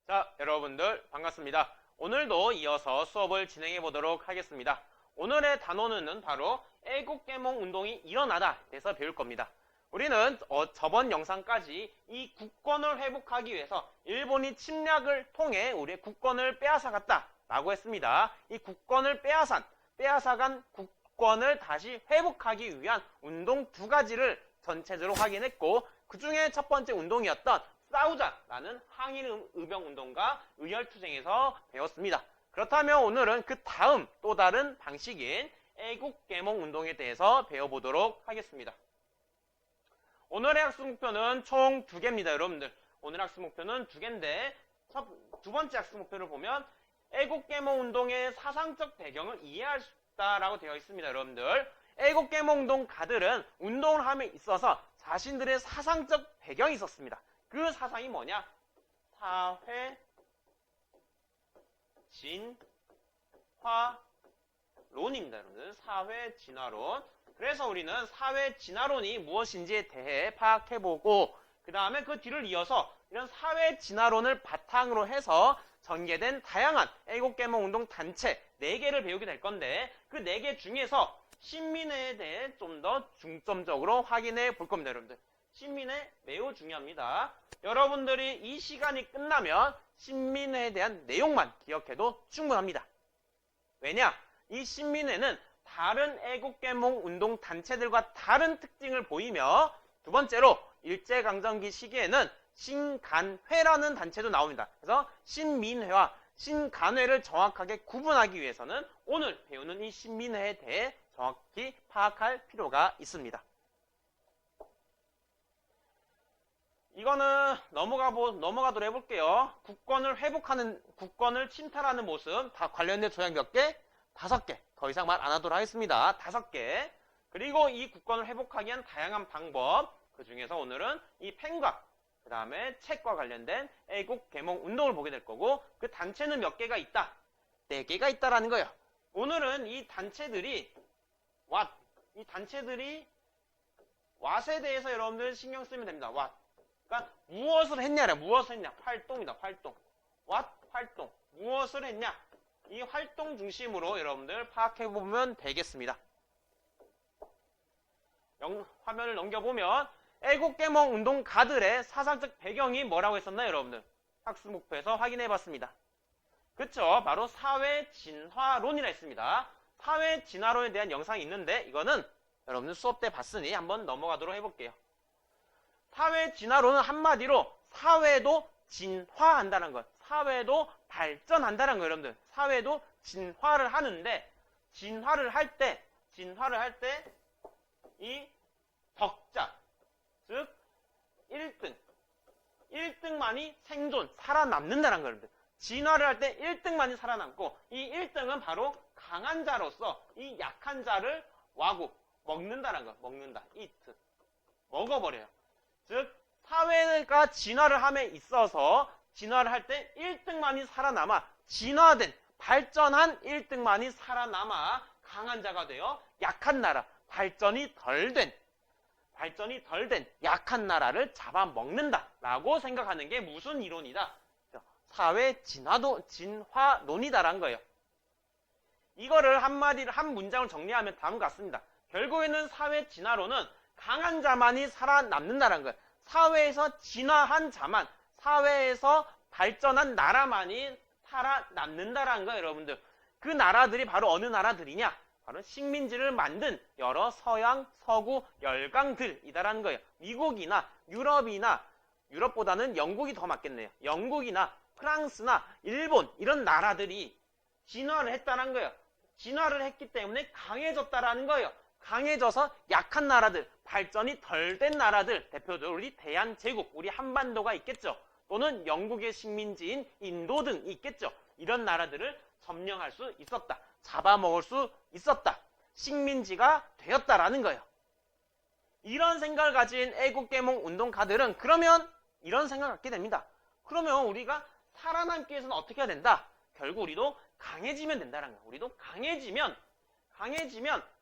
자, 여러분들 반갑습니다. 오늘도 이어서 수업을 진행해 보도록 하겠습니다. 오늘의 단어는 바로 애국개몽 운동이 일어나다 에서 배울 겁니다. 우리는 저번 영상까지 이 국권을 회복하기 위해서 일본이 침략을 통해 우리의 국권을 빼앗아갔다 라고 했습니다. 이 국권을 빼앗아간 국권을 다시 회복하기 위한 운동 두 가지를 전체적으로 확인했고, 그 중에 첫 번째 운동이었던 싸우자라는 항일의병운동과 의열투쟁에서 배웠습니다. 그렇다면 오늘은 그 다음 또 다른 방식인 애국개몽운동에 대해서 배워보도록 하겠습니다. 오늘의 학습 목표는 총 2개입니다. 여러분들, 오늘 학습 목표는 2개인데 두 번째 학습 목표를 보면 애국개몽운동의 사상적 배경을 이해할 수 있다라고 되어 있습니다. 여러분들, 애국개몽운동 가들은 운동을 함에 있어서 자신들의 사상적 배경이 있었습니다. 그 사상이 뭐냐? 사회 진화론입니다. 여러분들, 사회 진화론. 그래서 우리는 사회 진화론이 무엇인지에 대해 파악해보고, 그 다음에 그 뒤를 이어서 이런 사회 진화론을 바탕으로 해서 전개된 다양한 애국개몽운동 단체 4개를 배우게 될 건데, 그 4개 중에서 신민회에 대해 좀 더 중점적으로 확인해 볼 겁니다. 여러분들, 신민회 매우 중요합니다. 여러분들이 이 시간이 끝나면 신민회에 대한 내용만 기억해도 충분합니다. 왜냐? 이 신민회는 다른 애국개몽 운동 단체들과 다른 특징을 보이며, 두 번째로 일제강점기 시기에는 신간회라는 단체도 나옵니다. 그래서 신민회와 신간회를 정확하게 구분하기 위해서는 오늘 배우는 이 신민회에 대해 정확히 파악할 필요가 있습니다. 이거는 넘어가도록 해볼게요. 국권을 침탈하는 모습, 다 관련된 조약 몇 개? 5개. 더 이상 말 안 하도록 하겠습니다. 5개. 그리고 이 국권을 회복하기 위한 다양한 방법, 그 중에서 오늘은 이 펜과 그 다음에 책과 관련된 애국개몽 운동을 보게 될 거고, 그 단체는 몇 개가 있다? 4개가 있다라는 거예요. 오늘은 이 단체들이 왓에 대해서 여러분들 신경 쓰면 됩니다. 왓. 그러니까 무엇을 했냐. 활동이다. 활동. 활동. 무엇을 했냐. 이 활동 중심으로 여러분들 파악해보면 되겠습니다. 화면을 넘겨보면 애국개몽 운동가들의 사상적 배경이 뭐라고 했었나요? 여러분들, 학습 목표에서 확인해봤습니다. 그쵸? 바로 사회진화론이라 했습니다. 사회진화론에 대한 영상이 있는데, 이거는 여러분들 수업 때 봤으니 한번 넘어가도록 해볼게요. 사회진화론은 한마디로 사회도 진화한다는 것, 사회도 발전한다는 거예요. 여러분들, 사회도 진화를 하는데, 진화를 할 때 이 덕자, 즉 1등만이 살아남는다는 거예요. 진화를 할 때 1등만이 살아남고, 이 1등은 바로 강한 자로서 이 약한 자를 먹는다는 거. eat. 먹어버려요. 즉, 사회가 진화를 함에 있어서 진화를 할 때 1등만이 살아남아 발전한 1등만이 살아남아 강한 자가 되어 약한 나라, 발전이 덜 된 약한 나라를 잡아먹는다라고 생각하는 게 무슨 이론이다? 사회 진화론이다라는 거예요. 이거를 한 문장을 정리하면 다음과 같습니다. 결국에는 사회 진화론은 강한 자만이 살아남는다는 거예요. 사회에서 진화한 자만, 사회에서 발전한 나라만이 살아남는다는 거예요. 여러분들, 그 나라들이 바로 어느 나라들이냐? 바로 식민지를 만든 여러 서양, 서구 열강들이다라는 거예요. 미국이나 유럽보다는 영국이 더 맞겠네요. 영국이나 프랑스나 일본, 이런 나라들이 진화를 했다는 거예요. 진화를 했기 때문에 강해졌다라는 거예요. 강해져서 약한 나라들, 발전이 덜 된 나라들, 대표적으로 우리 대한제국, 우리 한반도가 있겠죠. 또는 영국의 식민지인 인도 등이 있겠죠. 이런 나라들을 점령할 수 있었다. 잡아먹을 수 있었다. 식민지가 되었다라는 거예요. 이런 생각을 가진 애국개몽 운동가들은 그러면 이런 생각을 갖게 됩니다. 그러면 우리가 살아남기 위해서는 어떻게 해야 된다? 결국 우리도 강해지면 된다는 거예요. 우리도 강해지면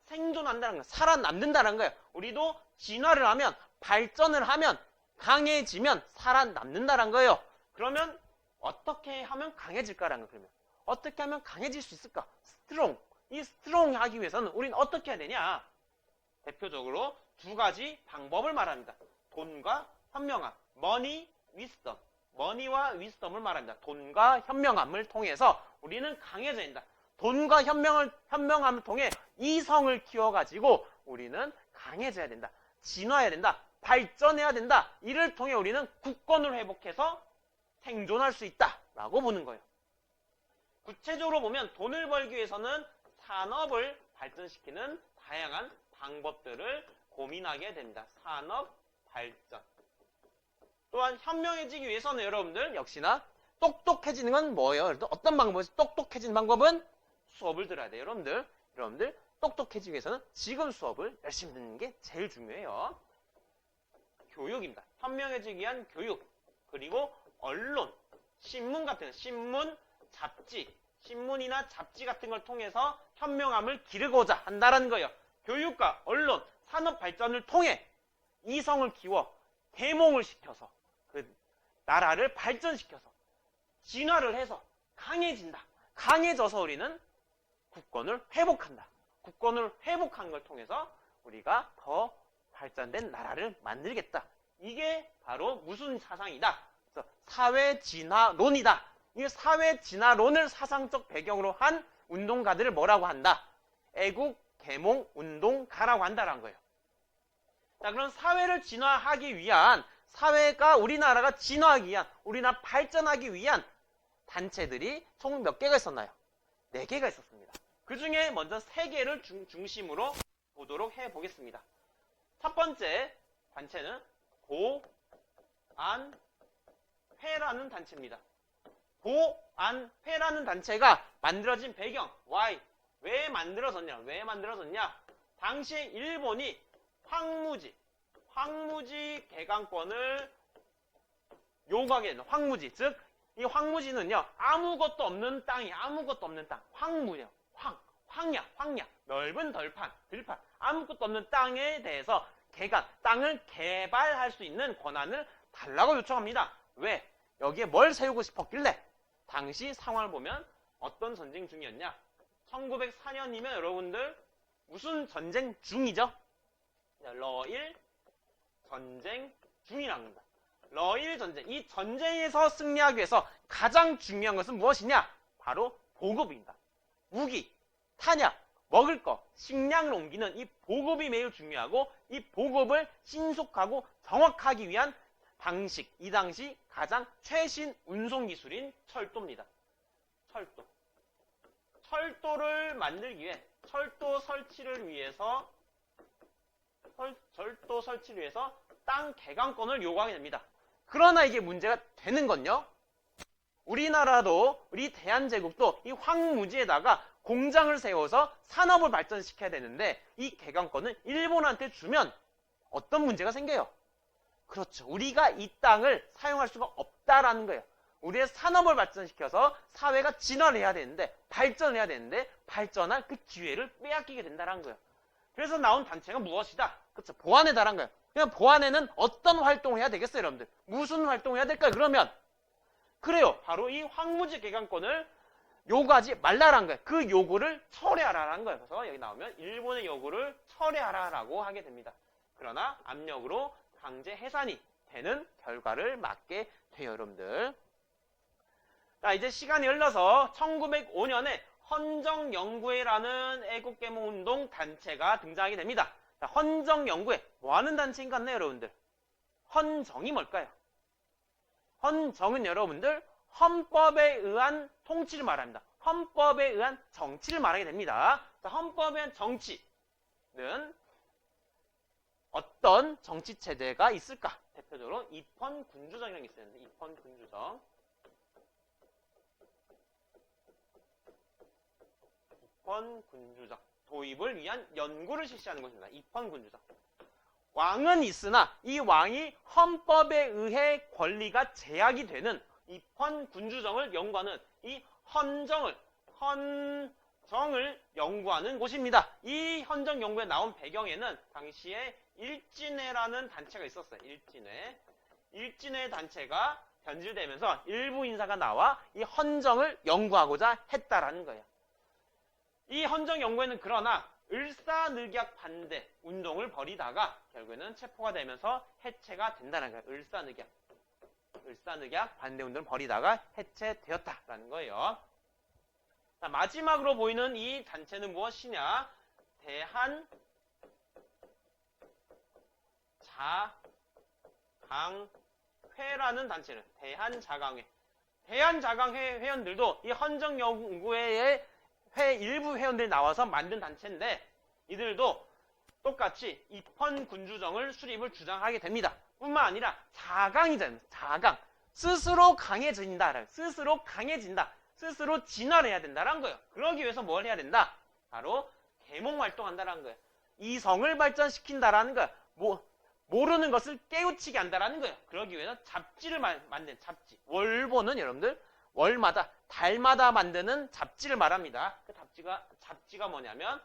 생존한다는 거예요. 살아남는다는 거예요. 우리도 진화를 하면, 발전을 하면, 강해지면 살아남는다는 거예요. 그러면 어떻게 하면 강해질까라는 거. 그러면 어떻게 하면 강해질 수 있을까? 스트롱. 이 스트롱 하기 위해서는 우리는 어떻게 해야 되냐? 대표적으로 두 가지 방법을 말합니다. 돈과 현명함. 머니, 위스덤. 머니와 위스덤을 말합니다. 돈과 현명함을 통해서 우리는 강해져야 된다. 돈과 현명함을 통해 이성을 키워가지고 우리는 강해져야 된다. 진화해야 된다. 발전해야 된다. 이를 통해 우리는 국권을 회복해서 생존할 수 있다라고 보는 거예요. 구체적으로 보면 돈을 벌기 위해서는 산업을 발전시키는 다양한 방법들을 고민하게 됩니다. 산업 발전. 또한 현명해지기 위해서는 여러분들 역시나 똑똑해지는 건 뭐예요? 어떤 방법이 똑똑해지는 방법은 수업을 들어야 돼요. 여러분들 똑똑해지기 위해서는 지금 수업을 열심히 듣는 게 제일 중요해요. 교육입니다. 현명해지기 위한 교육. 그리고 언론, 신문 같은 거, 신문이나 잡지 같은 걸 통해서 현명함을 기르고자 한다는 거예요. 교육과 언론, 산업 발전을 통해 이성을 키워 계몽을 시켜서 그 나라를 발전시켜서 진화를 해서 강해진다. 강해져서 우리는 국권을 회복한다. 국권을 회복한 걸 통해서 우리가 더 발전된 나라를 만들겠다. 이게 바로 무슨 사상이다? 그래서 사회진화론이다. 이 사회진화론을 사상적 배경으로 한 운동가들을 뭐라고 한다? 애국계몽운동가라고 한다는 거예요. 자, 그럼 사회를 진화하기 위한, 사회가 우리나라가 진화하기 위한, 우리나라 발전하기 위한 단체들이 총 몇 개가 있었나요? 4개가 있었습니다. 그 중에 먼저 3개를 중심으로 보도록 해보겠습니다. 첫 번째 단체는 보안회라는 단체입니다. 보안회라는 단체가 만들어진 배경, why, 왜 만들어졌냐? 당시 일본이 황무지 개강권을 요구하게 되는 황무지, 즉 이 황무지는요 아무것도 없는 땅, 황무예요. 황야, 넓은 들판, 아무것도 없는 땅에 대해서 땅을 개발할 수 있는 권한을 달라고 요청합니다. 왜? 여기에 뭘 세우고 싶었길래? 당시 상황을 보면 어떤 전쟁 중이었냐? 1904년이면 여러분들 무슨 전쟁 중이죠? 러일 전쟁 중이라는 겁니다. 러일 전쟁. 이 전쟁에서 승리하기 위해서 가장 중요한 것은 무엇이냐? 바로 보급입니다. 무기, 탄약, 먹을 거, 식량을 옮기는 이 보급이 매우 중요하고 이 보급을 신속하고 정확하기 위한 이 당시 가장 최신 운송기술인 철도입니다. 철도를 만들기 위해, 철도 설치를 위해서 땅 개강권을 요구하게 됩니다. 그러나 이게 문제가 되는 건요, 우리나라도, 우리 대한제국도 이 황무지에다가 공장을 세워서 산업을 발전시켜야 되는데 이 개강권을 일본한테 주면 어떤 문제가 생겨요? 그렇죠. 우리가 이 땅을 사용할 수가 없다라는 거예요. 우리의 산업을 발전시켜서 사회가 진화를 해야 되는데, 발전을 해야 되는데 발전할 그 기회를 빼앗기게 된다는 거예요. 그래서 나온 단체가 무엇이다? 그렇죠. 보안회다라는 거예요. 그냥 보안회는 어떤 활동을 해야 되겠어요, 여러분들? 무슨 활동을 해야 될까요? 그러면 그래요. 바로 이 황무지 개강권을 요구하지 말라라는 거예요. 그 요구를 철회하라라는 거예요. 그래서 여기 나오면 일본의 요구를 철회하라라고 하게 됩니다. 그러나 압력으로 강제 해산이 되는 결과를 맞게 돼요, 여러분들. 자, 이제 시간이 흘러서 1905년에 헌정연구회라는 애국계몽운동 단체가 등장하게 됩니다. 자, 헌정연구회, 뭐 하는 단체인 것 같나요, 여러분들? 헌정이 뭘까요? 헌정은 여러분들 헌법에 의한 통치를 말합니다. 헌법에 의한 정치를 말하게 됩니다. 자, 헌법에 의한 정치는 어떤 정치 체제가 있을까? 대표적으로 입헌군주정이라는 게 있어요. 입헌군주정. 입헌군주정. 도입을 위한 연구를 실시하는 것입니다. 입헌군주정. 왕은 있으나 이 왕이 헌법에 의해 권리가 제약이 되는 입헌군주정을 연구하는 이 헌정을 연구하는 곳입니다. 이 헌정 연구에 나온 배경에는 당시에 일진회라는 단체가 있었어요. 일진회 단체가 변질되면서 일부 인사가 나와 이 헌정을 연구하고자 했다라는 거예요. 이 헌정 연구에는 그러나 을사늑약 반대 운동을 벌이다가 결국에는 체포가 되면서 해체가 된다는 거예요. 을사늑약 반대 운동을 벌이다가 해체되었다라는 거예요. 자, 마지막으로 보이는 이 단체는 무엇이냐? 대한자강회라는 단체는 대한자강회. 대한자강회 회원들도 이 헌정연구회의 일부 회원들이 나와서 만든 단체인데 이들도 똑같이 입헌군주정을 수립을 주장하게 됩니다. 뿐만 아니라 자강이잖아요. 자강. 스스로 강해진다. 스스로 강해진다. 스스로 진화해야 된다는 거예요. 그러기 위해서 뭘 해야 된다? 바로 계몽활동한다는 거예요. 이성을 발전시킨다라는 거예요. 모르는 것을 깨우치게 한다라는 거예요. 그러기 위해서 잡지를 만든 잡지. 월보는 여러분들 월마다 달마다 만드는 잡지를 말합니다. 그 잡지가 뭐냐면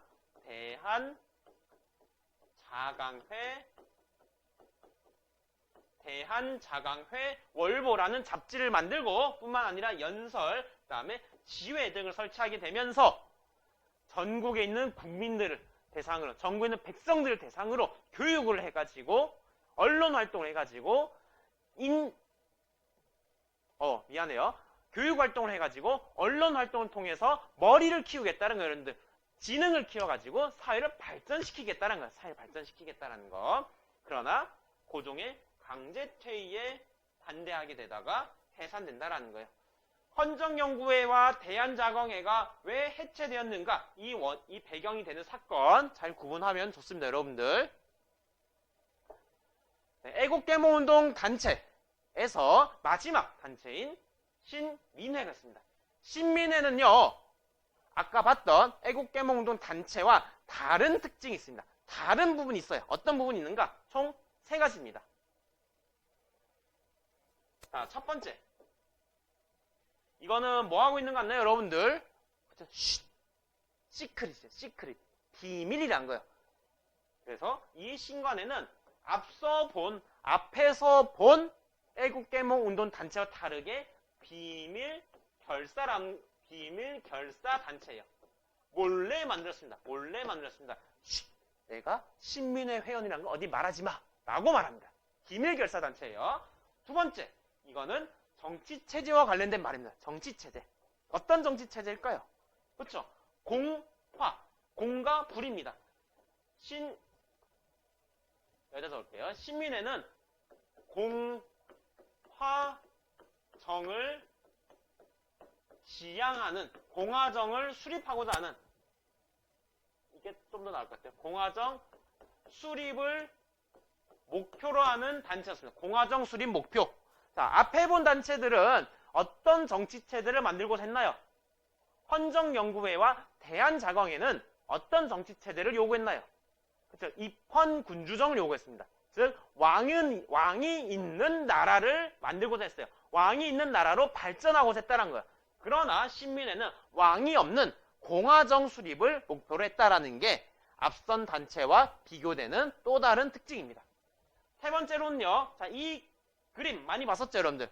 대한자강회 월보라는 잡지를 만들고 뿐만 아니라 연설, 그다음에 지회 등을 설치하게 되면서 전국에 있는 국민들을 대상으로, 전국에 있는 백성들을 대상으로 교육을 해가지고 언론 활동을 해가지고 교육 활동을 해가지고 언론 활동을 통해서 머리를 키우겠다는 거예요. 여러분들 지능을 키워가지고 사회를 발전시키겠다는 거예요. 사회를 발전시키겠다는 거. 그러나 고종의 강제 퇴위에 반대하게 되다가 해산된다라는 거예요. 헌정연구회와 대한자강회가 왜 해체되었는가? 이 배경이 되는 사건 잘 구분하면 좋습니다, 여러분들. 애국계몽운동 단체에서 마지막 단체인 신민회가 있습니다. 신민회는요, 아까 봤던 애국계몽운동 단체와 다른 특징이 있습니다. 다른 부분이 있어요. 어떤 부분이 있는가? 총 3가지입니다. 자, 첫 번째. 이거는 뭐 하고 있는 거 같나요, 여러분들? 시크릿이에요. 시크릿. 비밀이란 거예요. 그래서 이 신관에는 앞에서 본 애국계몽운동 단체와 다르게 비밀 결사 단체예요. 몰래 만들었습니다. 내가 신민회 회원이라는 거 어디 말하지 마. 라고 말합니다. 비밀 결사 단체예요. 두 번째, 이거는 정치체제와 관련된 말입니다. 정치체제. 어떤 정치체제일까요? 그렇죠? 공과 불입니다. 여기다 적을게요. 신민회는 공화정을 지향하는, 공화정을 수립하고자 하는, 이게 좀 더 나을 것 같아요. 공화정 수립을 목표로 하는 단체였습니다. 공화정 수립 목표. 자, 앞에 본 단체들은 어떤 정치체제를 만들고 했나요? 헌정연구회와 대한자강회는 어떤 정치체제를 요구했나요? 그렇죠. 입헌군주정을 요구했습니다. 즉 왕이 있는 나라를 만들고자 했어요. 왕이 있는 나라로 발전하고자 했다는 거예요. 그러나 신민회는 왕이 없는 공화정 수립을 목표로 했다라는 게 앞선 단체와 비교되는 또 다른 특징입니다. 세 번째로는요. 자, 이 그림 많이 봤었죠, 여러분들?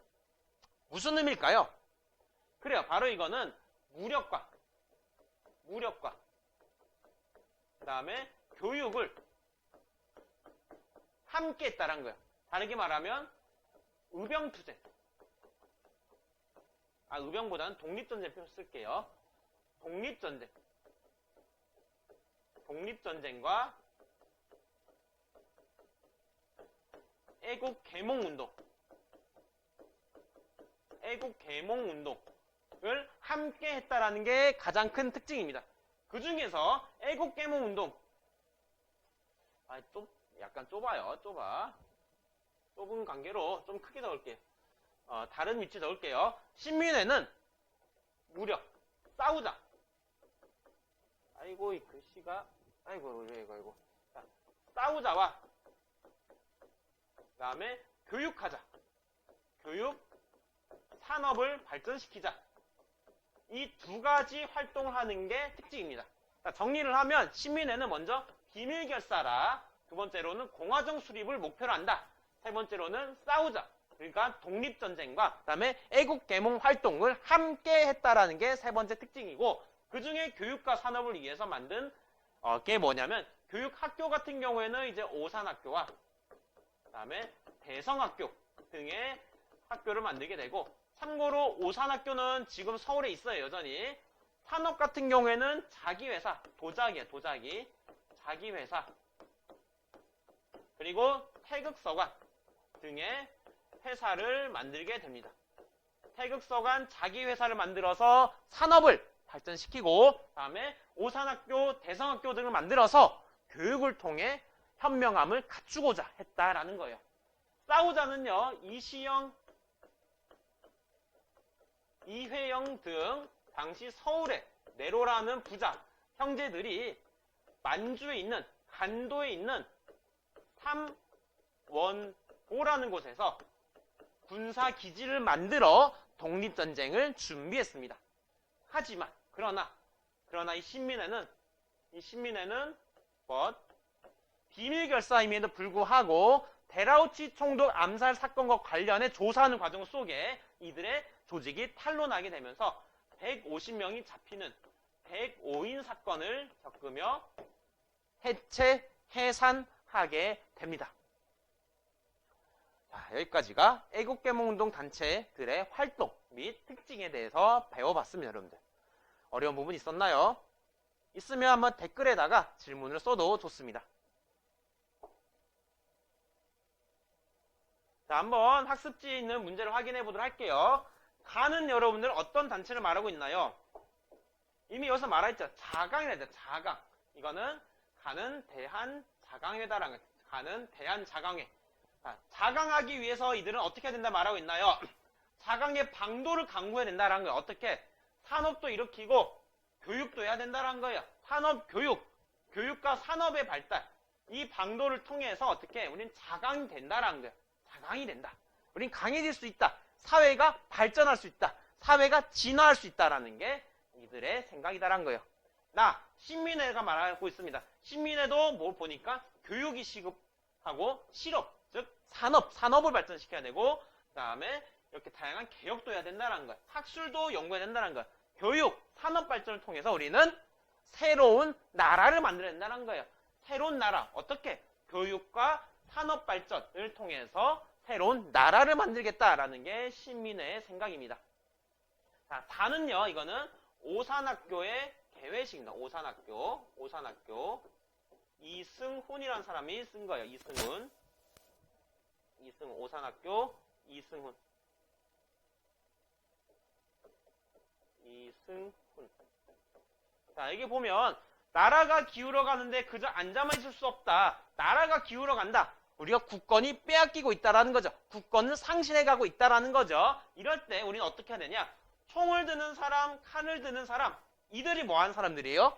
무슨 의미일까요? 그래요. 바로 이거는 무력과 그 다음에 교육을 함께 했다는 거예요. 다르게 말하면 의병투쟁. 의병보다는 독립전쟁 표 쓸게요. 독립전쟁과 애국계몽운동을 함께 했다라는 게 가장 큰 특징입니다. 그 중에서 애국계몽운동, 좀 약간 좁아요. 좁은 관계로 좀 크게 적을게요. 다른 위치 적을게요. 신민회는 무력, 싸우자. 이 글씨가, 이거. 자, 싸우자와, 그 다음에 교육하자. 교육, 산업을 발전시키자. 이 두 가지 활동을 하는 게 특징입니다. 자, 정리를 하면 신민회는 먼저 비밀결사라, 두 번째로는 공화정 수립을 목표로 한다. 세 번째로는 싸우자. 그러니까 독립전쟁과 그다음에 애국계몽 활동을 함께 했다라는 게 세 번째 특징이고, 그 중에 교육과 산업을 위해서 만든 게 뭐냐면, 교육학교 같은 경우에는 이제 오산학교와 그다음에 대성학교 등의 학교를 만들게 되고, 참고로 오산학교는 지금 서울에 있어요, 여전히. 산업 같은 경우에는 자기회사, 도자기야, 도자기. 자기회사. 그리고 태극서관 등의 회사를 만들게 됩니다. 태극서관 자기회사를 만들어서 산업을 발전시키고, 다음에 오산학교, 대성학교 등을 만들어서 교육을 통해 현명함을 갖추고자 했다라는 거예요. 싸우자는요, 이시영, 이회영 등 당시 서울의 내로라는 부자 형제들이 만주에 있는, 간도에 있는 삼원도라는 곳에서 군사기지를 만들어 독립전쟁을 준비했습니다. 하지만 그러나 이 신민회는 비밀결사임에도 불구하고 데라우치 총독 암살 사건과 관련해 조사하는 과정 속에 이들의 조직이 탄로나게 되면서 150명이 잡히는 105인 사건을 겪으며 해산하게 됩니다. 자, 여기까지가 애국계몽운동 단체들의 활동 및 특징에 대해서 배워봤습니다. 여러분들, 어려운 부분 있었나요? 있으면 한번 댓글에다가 질문을 써도 좋습니다. 자, 한번 학습지에 있는 문제를 확인해 보도록 할게요. 가는 여러분들 어떤 단체를 말하고 있나요? 이미 여기서 말했죠. 자강이라 했죠. 자강. 이거는 가는 대한자강회다라는 거예요. 가는 대한자강회. 자강하기 위해서 이들은 어떻게 해야 된다 말하고 있나요? 자강의 방도를 강구해야 된다라는 거예요. 어떻게? 산업도 일으키고 교육도 해야 된다라는 거예요. 산업, 교육과 산업의 발달. 이 방도를 통해서 어떻게? 우린 자강이 된다라는 거예요. 자강이 된다. 우린 강해질 수 있다. 사회가 발전할 수 있다. 사회가 진화할 수 있다라는 게 이들의 생각이다라는 거예요. 신민회가 말하고 있습니다. 신민회도 뭘 보니까 교육이 시급하고 실업, 즉 산업을 발전시켜야 되고, 그 다음에 이렇게 다양한 개혁도 해야 된다는 거예요. 학술도 연구해야 된다는 거예요. 교육, 산업 발전을 통해서 우리는 새로운 나라를 만들어야 된다는 거예요. 새로운 나라, 어떻게? 교육과 산업 발전을 통해서 새로운 나라를 만들겠다라는 게 신민회의 생각입니다. 자, 다는요, 이거는 오산학교의 개회식입니다. 오산학교. 이승훈이라는 사람이 쓴 거예요. 이승훈, 오산학교, 이승훈. 자, 여기 보면 나라가 기울어 가는데 그저 앉아만 있을 수 없다. 나라가 기울어 간다. 우리가 국권이 빼앗기고 있다라는 거죠. 국권을 상실해가고 있다라는 거죠. 이럴 때 우리는 어떻게 해야 되냐? 총을 드는 사람, 칼을 드는 사람, 이들이 뭐 하는 사람들이에요?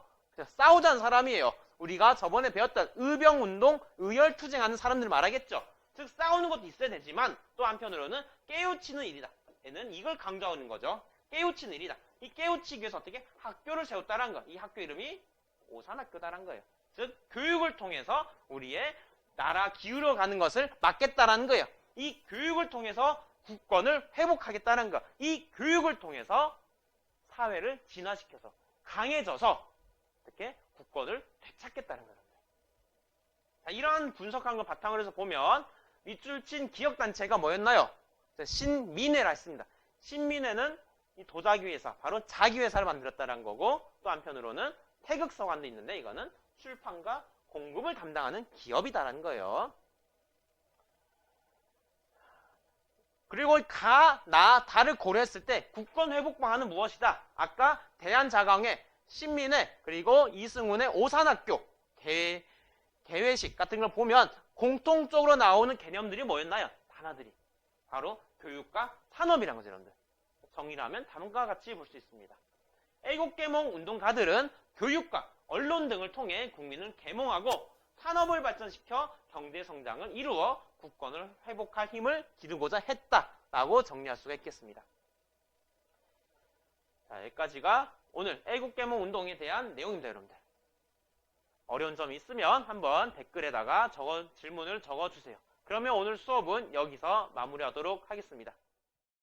싸우자는 사람이에요. 우리가 저번에 배웠던 의병운동, 의열투쟁하는 사람들 말하겠죠. 즉 싸우는 것도 있어야 되지만 또 한편으로는 깨우치는 일이다. 얘는 이걸 강조하는 거죠. 깨우치는 일이다. 이 깨우치기 위해서 어떻게? 학교를 세웠다라는 거. 이 학교 이름이 오산학교다라는 거예요. 즉 교육을 통해서 우리의 나라 기울어 가는 것을 막겠다라는 거예요. 이 교육을 통해서 국권을 회복하겠다는 거. 이 교육을 통해서 사회를 진화시켜서 강해져서 어떻게 국권을 되찾겠다는 거예요. 자, 이런 분석한 걸 바탕으로 해서 보면 밑줄 친 기업단체가 뭐였나요? 신민회라 했습니다. 신민회는 이 도자기 회사, 바로 자기 회사를 만들었다는 거고, 또 한편으로는 태극서관도 있는데 이거는 출판과 공급을 담당하는 기업이다라는 거예요. 그리고 다를 고려했을 때 국권 회복 방안은 무엇이다? 아까 대한자강회, 신민회, 그리고 이승훈의 오산학교, 개회식 같은 걸 보면 공통적으로 나오는 개념들이 뭐였나요? 단어들이. 바로 교육과 산업이라는 거죠, 여러분들. 정의를 하면 다음과 같이 볼 수 있습니다. 애국계몽 운동가들은 교육과 언론 등을 통해 국민을 계몽하고 산업을 발전시켜 경제 성장을 이루어 국권을 회복할 힘을 기르고자 했다라고 정리할 수가 있겠습니다. 자, 여기까지가 오늘 애국계몽 운동에 대한 내용입니다, 여러분들. 어려운 점이 있으면 한번 댓글에다가 질문을 적어주세요. 그러면 오늘 수업은 여기서 마무리하도록 하겠습니다.